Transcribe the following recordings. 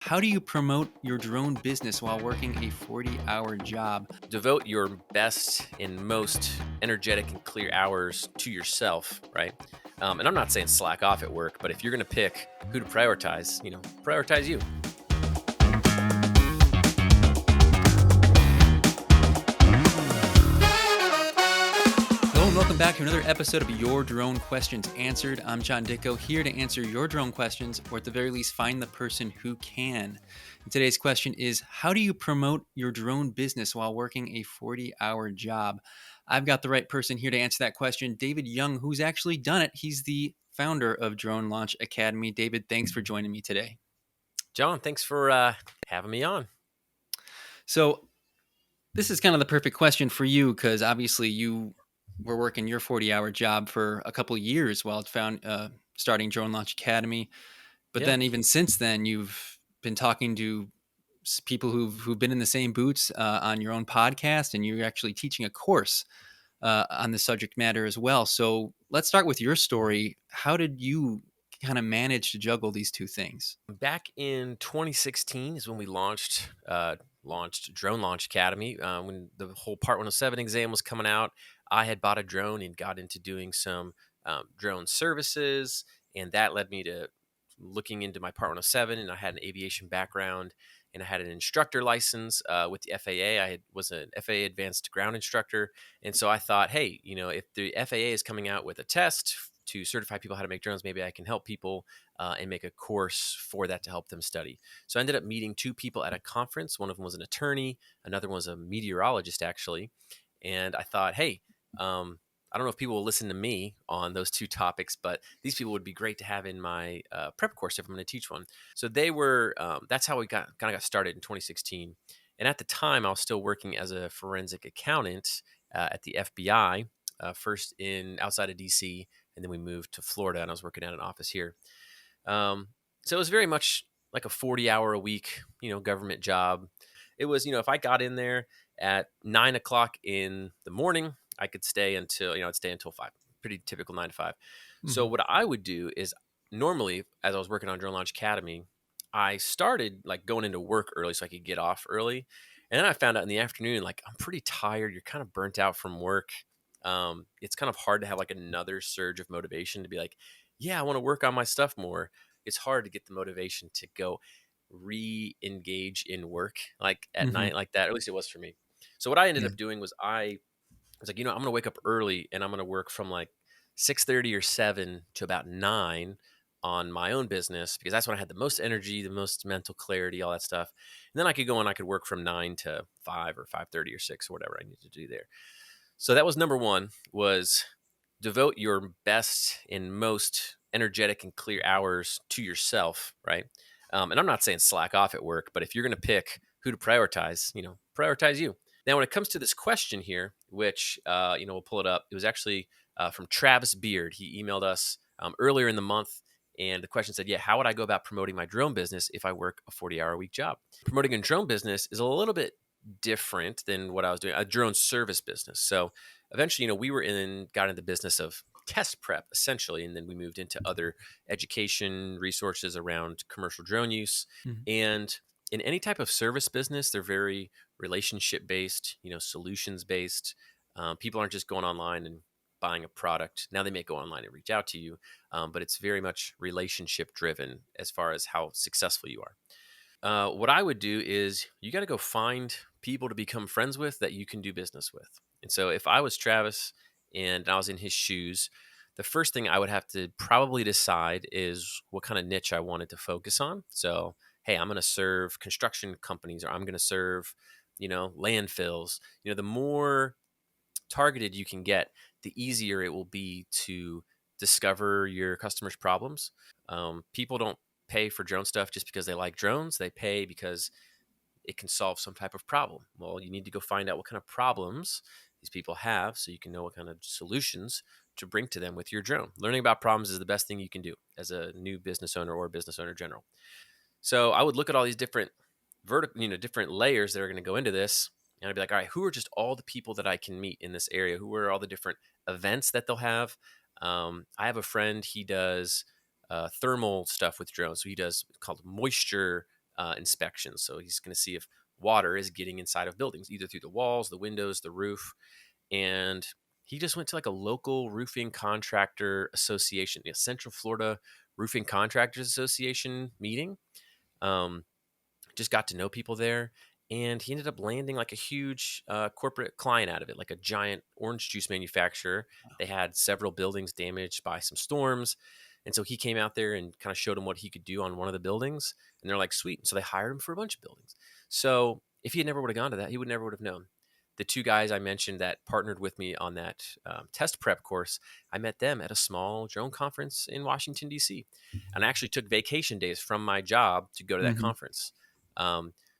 How do you promote your drone business while working a 40-hour job? Devote your best and most energetic and clear hours to yourself, right? And I'm not saying slack off at work, but if you're going to pick who to prioritize, prioritize you. Hello and welcome back to another episode of Your Drone Questions Answered. I'm John Dicko, here to answer your drone questions, or at the very least, find the person who can. And today's question is, how do you promote your drone business while working a 40-hour job? I've got the right person here to answer that question, David Young, who's actually done it. He's the founder of Drone Launch Academy. David, thanks for joining me today. John, thanks for having me on. So, this is kind of the perfect question for you because obviously you were working your 40-hour job for a couple of years while starting Drone Launch Academy. But Yeah. then even since then, you've been talking to people who've been in the same boots on your own podcast, and you're actually teaching a course on the subject matter as well. So let's start with your story. How did you kind of manage to juggle these two things? Back in 2016 is when we launched Drone Launch Academy. When the whole Part 107 exam was coming out, I had bought a drone and got into doing some drone services, and that led me to looking into my Part 107. And I had an aviation background, and I had an instructor license with the FAA. Was an FAA advanced ground instructor, and so I thought, hey, if the FAA is coming out with a test to certify people how to make drones, maybe I can help people and make a course for that to help them study. So I ended up meeting two people at a conference. One of them was an attorney, another one was a meteorologist, actually. And I thought, hey, I don't know if people will listen to me on those two topics, but these people would be great to have in my prep course if I'm going to teach one. So they were, that's how we got started in 2016. And at the time, I was still working as a forensic accountant at the FBI, first in outside of DC, and then we moved to Florida, and I was working at an office here. So it was very much like a 40-hour a week, government job. It was, if I got in there at 9 o'clock in the morning, I could stay until, I'd stay until 5. Pretty typical 9 to 5. So Mhm. what I would do is normally, as I was working on Drone Launch Academy, I started like going into work early so I could get off early. And then I found out in the afternoon, like I'm pretty tired. You're kind of burnt out from work. It's kind of hard to have like another surge of motivation to be like, yeah, I want to work on my stuff more. It's hard to get the motivation to go re-engage in work like at Mhm. night like that. At least it was for me. So what I ended Yeah. up doing was I was like, I'm going to wake up early and I'm going to work from like 6:30 or 7 to about 9 on my own business because that's when I had the most energy, the most mental clarity, all that stuff. And then I could go and I could work from 9 to 5 or 5:30 or 6 or whatever I needed to do there. So that was number one, was devote your best and most energetic and clear hours to yourself, right? And I'm not saying slack off at work, but if you're going to pick who to prioritize, prioritize you. Now, when it comes to this question here, which we'll pull it up. It was actually from Travis Beard. He emailed us earlier in the month, and the question said, "Yeah, how would I go about promoting my drone business if I work a 40-hour a week job?" Promoting a drone business is a little bit different than what I was doing, a drone service business. So eventually, we got in the business of test prep essentially, and then we moved into other education resources around commercial drone use. Mhm. And in any type of service business, they're very relationship based, solutions based. People aren't just going online and buying a product. Now they may go online and reach out to you, but it's very much relationship driven as far as how successful you are. What I would do is you got to go find people to become friends with that you can do business with. And so if I was Travis and I was in his shoes, the first thing I would have to probably decide is what kind of niche I wanted to focus on. So, hey, I'm going to serve construction companies or I'm going to serve, landfills. The more targeted you can get, the easier it will be to discover your customers' problems. People don't pay for drone stuff just because they like drones. They pay because it can solve some type of problem. Well, you need to go find out what kind of problems these people have so you can know what kind of solutions to bring to them with your drone. Learning about problems is the best thing you can do as a new business owner or business owner in general. So I would look at all these different different layers that are going to go into this. And I'd be like, all right, who are just all the people that I can meet in this area? Who are all the different events that they'll have? I have a friend, he does thermal stuff with drones. So he does called moisture inspections. So he's going to see if water is getting inside of buildings, either through the walls, the windows, the roof. And he just went to like a local roofing contractor association, Central Florida Roofing Contractors Association meeting. Um, just got to know people there, and he ended up landing like a huge corporate client out of it, like a giant orange juice manufacturer. They had several buildings damaged by some storms, and so he came out there and kind of showed them what he could do on one of the buildings, and they're like, sweet. And so they hired him for a bunch of buildings. So if he had never would have gone to that, he would never would have known. The two guys I mentioned that partnered with me on that test prep course, I met them at a small drone conference in Washington, D.C. And I actually took vacation days from my job to go to that Hmm. conference.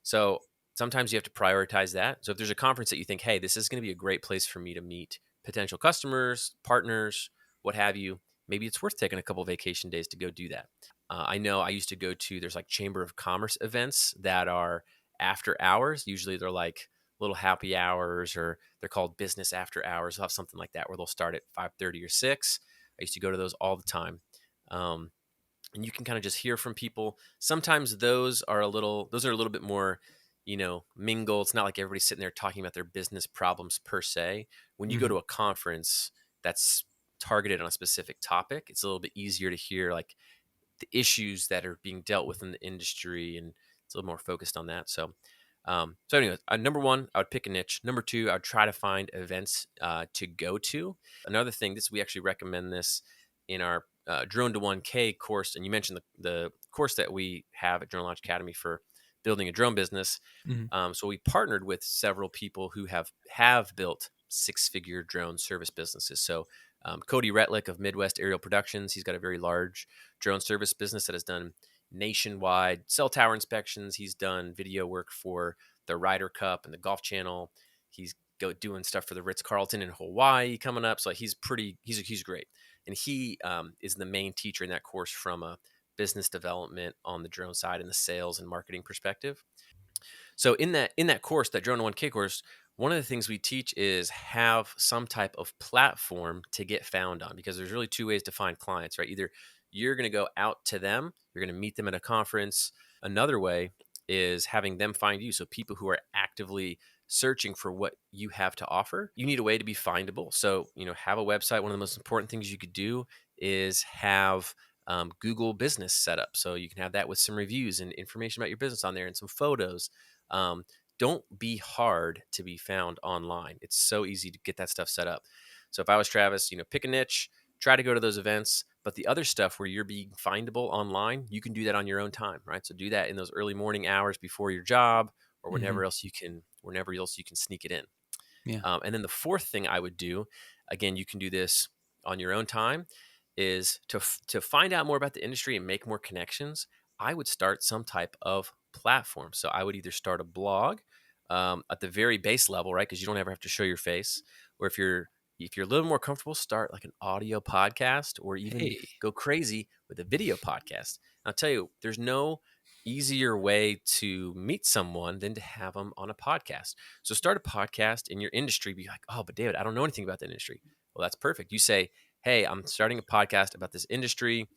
So sometimes you have to prioritize that. So if there's a conference that you think, hey, this is going to be a great place for me to meet potential customers, partners, what have you, maybe it's worth taking a couple vacation days to go do that. I know I used to go to, there's like Chamber of Commerce events that are after hours. Usually they're like little happy hours, or they're called business after hours. They'll have something like that where they'll start at 5:30 or 6. I used to go to those all the time. Um, and you can kind of just hear from people. Sometimes those are a little bit more, mingle. It's not like everybody's sitting there talking about their business problems per se. When you go Hmm. to a conference that's targeted on a specific topic, it's a little bit easier to hear like the issues that are being dealt with in the industry, and it's a little more focused on that. So anyways, number one, I would pick a niche. Number two, I would try to find events to go to. Another thing, this we actually recommend this in our Drone to 1K course, and you mentioned the course that we have at Drone Launch Academy for building a drone business. Hmm. So we partnered with several people who have built six-figure drone service businesses. So Cody Retlick of Midwest Aerial Productions, he's got a very large drone service business that has done nationwide cell tower inspections. He's done video work for the Ryder Cup and the Golf Channel. He's doing stuff for the Ritz Carlton in Hawaii coming up. So he's great, and he is the main teacher in that course from a business development on the drone side and the sales and marketing perspective. So in that course, that Drone to 1K course, one of the things we teach is have some type of platform to get found on, because there's really two ways to find clients, right? Either you're going to go out to them, you're going to meet them at a conference. Another way is having them find you. So people who are actively searching for what you have to offer, you need a way to be findable. So, have a website. One of the most important things you could do is have Google Business set up. So you can have that with some reviews and information about your business on there and some photos. um, don't be hard to be found online. It's so easy to get that stuff set up. So if I was Travis, pick a niche, try to go to those events. But the other stuff where you're being findable online, you can do that on your own time, right? So do that in those early morning hours before your job, or Hmm. whenever else you can sneak it in. Yeah. And then the fourth thing I would do, again, you can do this on your own time, is to find out more about the industry and make more connections. I would start some type of platform. So I would either start a blog at the very base level, right? Because you don't ever have to show your face. Or if you're a little more comfortable, start like an audio podcast, or even Hey. go crazy with a video podcast. And I'll tell you, there's no easier way to meet someone than to have them on a podcast. So start a podcast in your industry. Be like, oh, but David, I don't know anything about that industry. Well, that's perfect. You say, hey, I'm starting a podcast about this industry,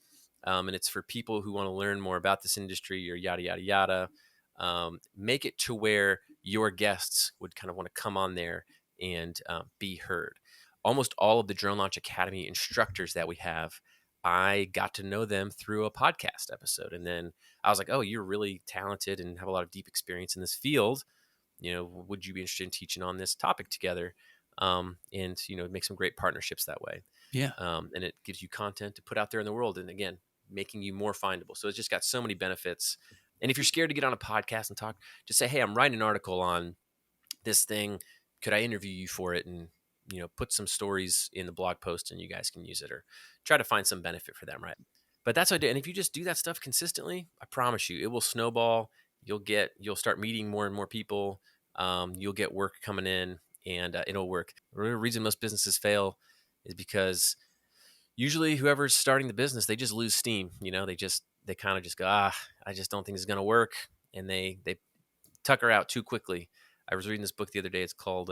and it's for people who want to learn more about this industry, or yada, yada, yada. Make it to where your guests would kind of want to come on there and be heard. Almost all of the Drone Launch Academy instructors that we have, I got to know them through a podcast episode. And then I was like, oh, you're really talented and have a lot of deep experience in this field. Would you be interested in teaching on this topic together? And make some great partnerships that way. Yeah. And it gives you content to put out there in the world, and again, making you more findable. So it's just got so many benefits. And if you're scared to get on a podcast and talk, just say, hey, I'm writing an article on this thing. Could I interview you for it? And put some stories in the blog post, and you guys can use it, or try to find some benefit for them, right? But that's what I did. And if you just do that stuff consistently, I promise you, it will snowball. You'll start meeting more and more people. You'll get work coming in, and it'll work. The reason most businesses fail is because usually whoever's starting the business, they just lose steam. They kind of just go, I just don't think it's going to work. And they tucker out too quickly. I was reading this book the other day. It's called,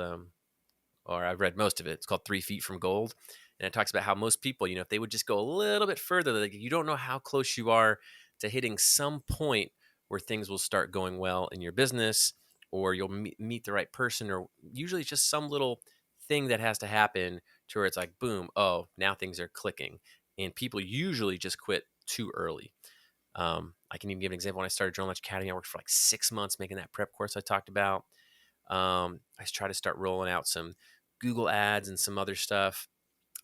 or I read most of it. It's called 3 Feet from Gold. And it talks about how most people, if they would just go a little bit further, like, you don't know how close you are to hitting some point where things will start going well in your business, or you'll meet the right person, or usually it's just some little thing that has to happen to where it's like, boom, oh, now things are clicking. And people usually just quit too early. I can even give an example. When I started Journal Launch Academy, I worked for like 6 months making that prep course I talked about. I tried to start rolling out some Google ads and some other stuff.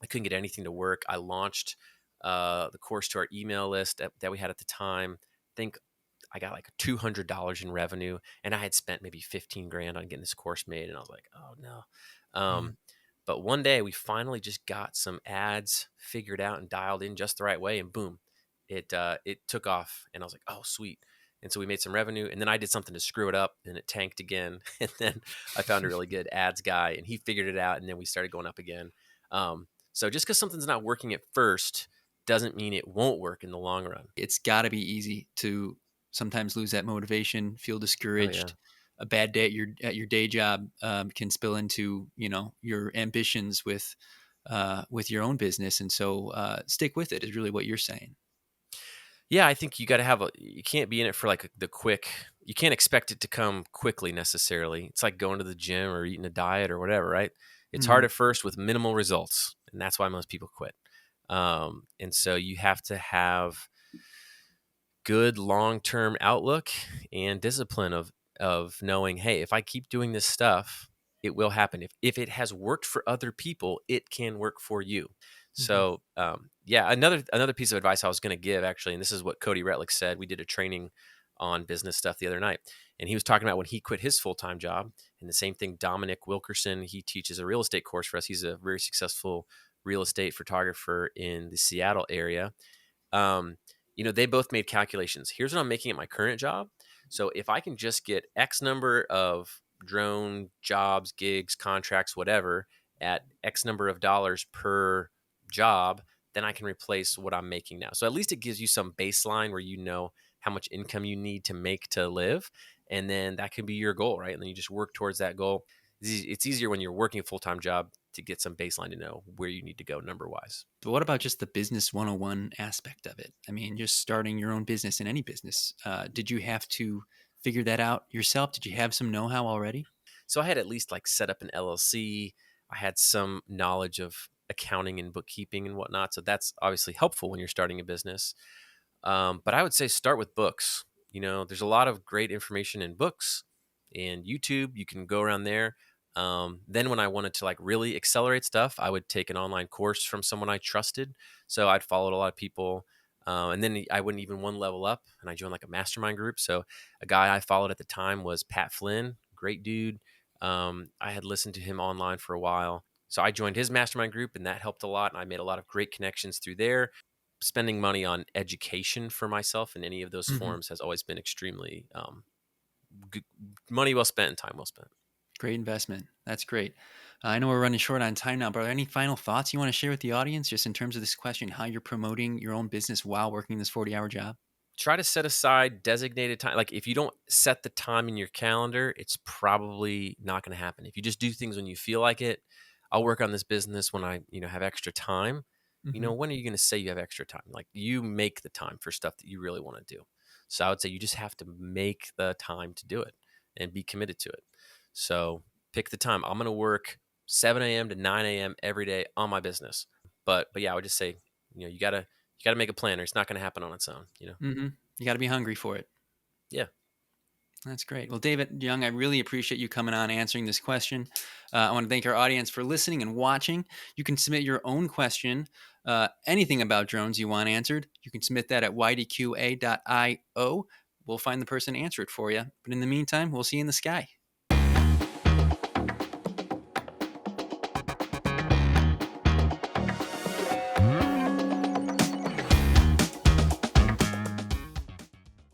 I couldn't get anything to work. I launched the course to our email list that we had at the time. I think I got like $200 in revenue, and I had spent maybe 15 grand on getting this course made. And I was like, oh no. Mm. But one day we finally just got some ads figured out and dialed in just the right way, and boom, it took off. And I was like, oh sweet. And so we made some revenue, and then I did something to screw it up, and it tanked again. And then I found a really good ads guy, and he figured it out, and then we started going up again. So just because something's not working at first doesn't mean it won't work in the long run. It's got to be easy to sometimes lose that motivation, feel Oh yeah. discouraged. A bad day at your day job can spill into your ambitions with your own business, and so stick with it is really what you're saying. Yeah, I think you got to have you can't be in it for like the quick, you can't expect it to come quickly necessarily. It's like going to the gym or eating a diet or whatever, right? It's hard Hmm. at first with minimal results, and that's why most people quit. And so you have to have good long-term outlook and discipline of knowing, hey, if I keep doing this stuff, it will happen. If it has worked for other people, it can work for you. Hmm. So yeah, another piece of advice I was going to give actually, and this is what Cody Retlick said. We did a training on business stuff the other night, and he was talking about when he quit his full-time job. And the same thing, Dominic Wilkerson, he teaches a real estate course for us. He's a very successful real estate photographer in the Seattle area. um, they both made calculations. Here's what I'm making at my current job. So if I can just get X number of drone jobs, gigs, contracts, whatever, at X number of dollars per job, then I can replace what I'm making now. So at least it gives you some baseline where you know how much income you need to make to live. And then that can be your goal, right? And then you just work towards that goal. It's easier when you're working a full time job to get some baseline to know where you need to go number wise. But what about just the business 101 aspect of it? I mean, just starting your own business in any business. Did you have to figure that out yourself? Did you have some know-how already? So I had at least like set up an LLC. I had some knowledge of accounting and bookkeeping and whatnot. So that's obviously helpful when you're starting a business. But I would say start with books. There's a lot of great information in books and YouTube. You can go around there. Then when I wanted to like really accelerate stuff, I would take an online course from someone I trusted. So I'd followed a lot of people. And then I went even one level up and I joined like a mastermind group. So a guy I followed at the time was Pat Flynn, great dude. I had listened to him online for a while. So I joined his mastermind group and that helped a lot. And I made a lot of great connections through there. Spending money on education for myself in any of those Hmm. forms has always been extremely good, money well spent and time well spent. Great investment. That's great. I know we're running short on time now, but are there any final thoughts you want to share with the audience just in terms of this question, how you're promoting your own business while working this 40-hour job? Try to set aside designated time. Like if you don't set the time in your calendar, it's probably not going to happen. If you just do things when you feel like it, I'll work on this business when I, have extra time. Hmm. When are you going to say you have extra time? Like you make the time for stuff that you really want to do. So I would say you just have to make the time to do it and be committed to it. So pick the time. I'm going to work 7 a.m. to 9 a.m. every day on my business. But yeah, I would just say, you gotta make a plan or it's not going to happen on its own. Hmm. You got to be hungry for it. Yeah. That's great. Well, David Young, I really appreciate you coming on answering this question. I want to thank our audience for listening and watching. You can submit your own question, anything about drones you want answered. You can submit that at ydqa.io. We'll find the person to answer it for you. But in the meantime, we'll see you in the sky.